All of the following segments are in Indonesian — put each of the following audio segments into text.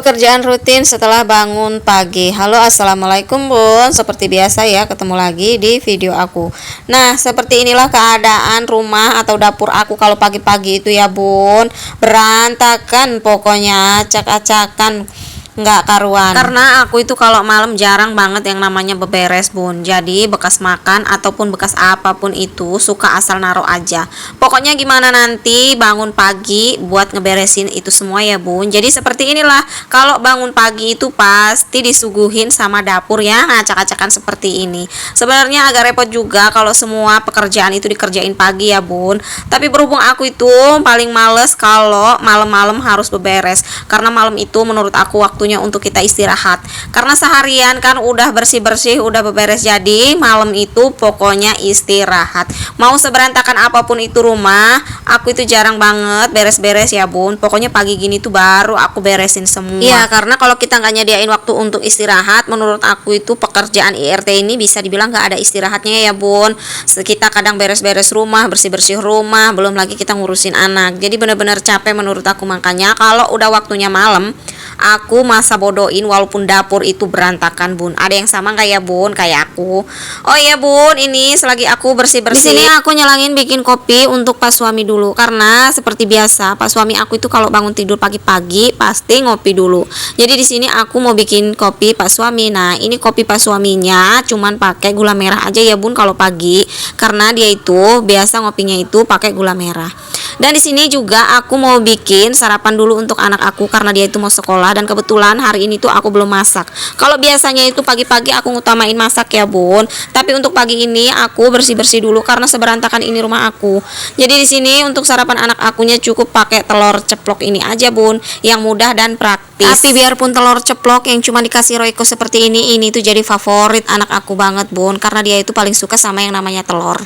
Pekerjaan rutin setelah bangun pagi. Halo, assalamualaikum bun. Seperti biasa ya, ketemu lagi di video aku. Nah, seperti inilah keadaan rumah atau dapur aku kalau pagi-pagi itu ya bun. Berantakan pokoknya, acak-acakan, nggak karuan. Karena aku itu kalau malam jarang banget yang namanya beberes bun. Jadi bekas makan ataupun bekas apapun itu suka asal naruh aja. Pokoknya gimana nanti bangun pagi buat ngeberesin itu semua ya bun. Jadi seperti inilah, kalau bangun pagi itu pasti disuguhin sama dapur yang acak-acakan seperti ini. Sebenarnya agak repot juga kalau semua pekerjaan itu dikerjain pagi ya bun. Tapi berhubung aku itu paling males kalau malam-malam harus beberes. Karena malam itu menurut aku waktunya untuk kita istirahat. Karena seharian kan udah bersih-bersih, udah beberes, jadi malam itu pokoknya istirahat. Mau seberantakan apapun itu rumah, aku itu jarang banget beres-beres ya bun. Pokoknya pagi gini tuh baru aku beresin semua. Iya, karena kalau kita nggak nyediain waktu untuk istirahat, menurut aku itu pekerjaan IRT ini bisa dibilang nggak ada istirahatnya ya bun. Kita kadang beres-beres rumah, bersih-bersih rumah, belum lagi kita ngurusin anak. Jadi benar-benar capek menurut aku. Makanya kalau udah waktunya malam, aku masa bodohin walaupun dapur itu berantakan bun. Ada yang sama nggak ya bun kayak aku? Oh iya bun, ini selagi aku bersih-bersih, di sini aku nyalangin bikin kopi untuk pas suami dulu. Karena seperti biasa pas suami aku itu kalau bangun tidur pagi-pagi pasti ngopi dulu. Jadi di sini aku mau bikin kopi pas suami. Nah, ini kopi pas suaminya cuman pakai gula merah aja ya bun kalau pagi. Karena dia itu biasa ngopinya itu pakai gula merah. Dan di sini juga aku mau bikin sarapan dulu untuk anak aku karena dia itu mau sekolah, dan kebetulan hari ini tuh aku belum masak. Kalau biasanya itu pagi-pagi aku ngutamain masak ya bun, tapi untuk pagi ini aku bersih-bersih dulu karena seberantakan ini rumah aku. Jadi di sini untuk sarapan anak akunya cukup pakai telur ceplok ini aja bun, yang mudah dan praktis. Tapi biarpun telur ceplok yang cuma dikasih Royco seperti ini tuh jadi favorit anak aku banget bun, karena dia itu paling suka sama yang namanya telur.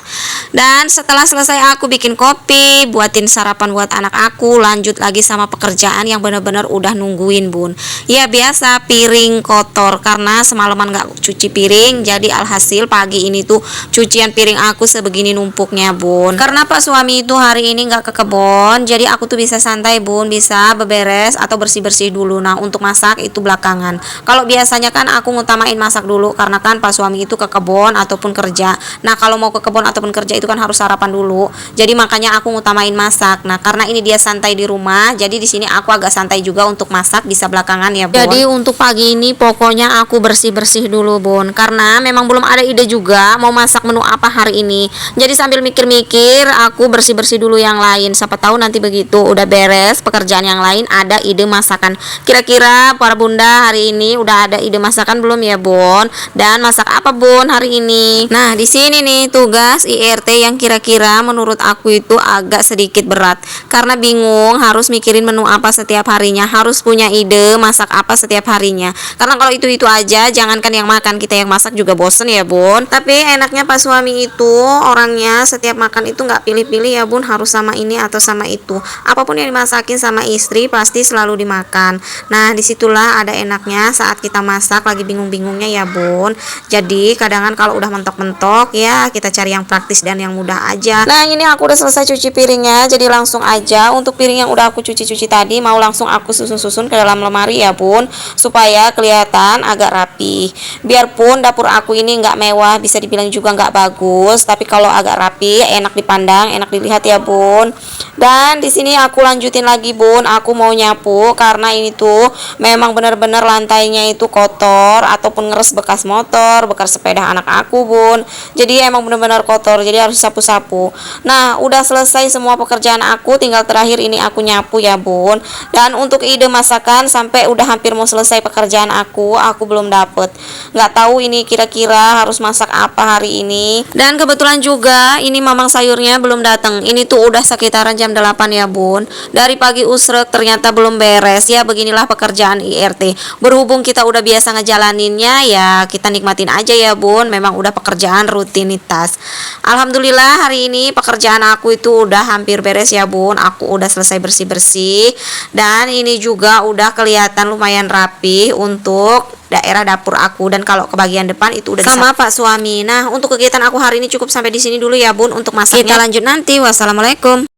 Dan setelah selesai aku bikin kopi, buatin sarapan buat anak aku, lanjut lagi sama pekerjaan yang benar-benar udah nungguin bun. Ya biasa, piring kotor karena semalaman gak cuci piring, jadi alhasil pagi ini tuh cucian piring aku sebegini numpuknya bun. Karena pak suami itu hari ini gak ke kebon, jadi aku tuh bisa santai bun, bisa beberes atau bersih-bersih dulu. Nah, untuk masak itu belakangan. Kalau biasanya kan aku ngutamain masak dulu karena kan pak suami itu ke kebon ataupun kerja. Nah, kalau mau ke kebon ataupun kerja itu kan harus sarapan dulu. Jadi makanya aku ngutamain masak. Nah, karena ini dia santai di rumah, jadi di sini aku agak santai juga untuk masak, bisa belakangan ya bun. Jadi untuk pagi ini pokoknya aku bersih-bersih dulu bun, karena memang belum ada ide juga mau masak menu apa hari ini. Jadi sambil mikir-mikir aku bersih-bersih dulu yang lain. Siapa tahu nanti begitu udah beres pekerjaan yang lain ada ide masakan. Kira-kira para bunda hari ini udah ada ide masakan belum ya bun? Dan masak apa bun hari ini? Nah, di sini nih tugas IRT yang kira-kira menurut aku itu agak sedikit berat, karena bingung harus mikirin menu apa setiap harinya, harus punya ide masak apa setiap harinya. Karena kalau itu aja, jangankan yang makan, kita yang masak juga bosen ya bun. Tapi enaknya pas suami itu orangnya setiap makan itu nggak pilih-pilih ya bun, harus sama ini atau sama itu. Apapun yang dimasakin sama istri pasti selalu dimakan. Nah, disitulah ada enaknya saat kita masak lagi bingung-bingungnya ya bun. Jadi kadang kalau udah mentok-mentok ya kita cari yang praktis dan yang mudah aja. Nah, ini aku udah selesai cuci piringnya, jadi langsung aja untuk piring yang udah aku cuci tadi mau langsung aku susun-susun ke dalam lemari ya bun, supaya kelihatan agak rapi. Biarpun dapur aku ini nggak mewah, bisa dibilang juga nggak bagus, tapi kalau agak rapi enak dipandang, enak dilihat ya bun. Dan di sini aku lanjutin lagi bun, aku mau nyapu karena ini tuh memang benar-benar lantainya itu kotor ataupun ngeres bekas motor, bekas sepeda anak aku bun. Jadi emang benar-benar kotor, jadi harus sapu-sapu. Nah, udah selesai semua pekerjaan aku, tinggal terakhir ini aku nyapu ya bun. Dan untuk ide masakan sampai udah hampir mau selesai pekerjaan aku belum dapet. Nggak tahu ini kira-kira harus masak apa hari ini. Dan kebetulan juga ini mamang sayurnya belum datang. Ini tuh udah sekitaran jam 8 ya bun. Dari pagi usrek ternyata belum beres. Ya beginilah pekerjaan IRT. Berhubung kita udah biasa ngejalaninnya, ya kita nikmatin aja ya bun. Memang udah pekerjaan rutinitas. Alhamdulillah hari ini pekerjaan aku itu udah hampir beres ya bun. Aku udah selesai bersih-bersih, dan ini juga udah kelihatan lumayan rapi untuk daerah dapur aku. Dan kalau ke bagian depan itu udah sama pak suami. Nah, untuk kegiatan aku hari ini cukup sampai di sini dulu ya bun untuk masaknya. Kita lanjut nanti. Wassalamualaikum.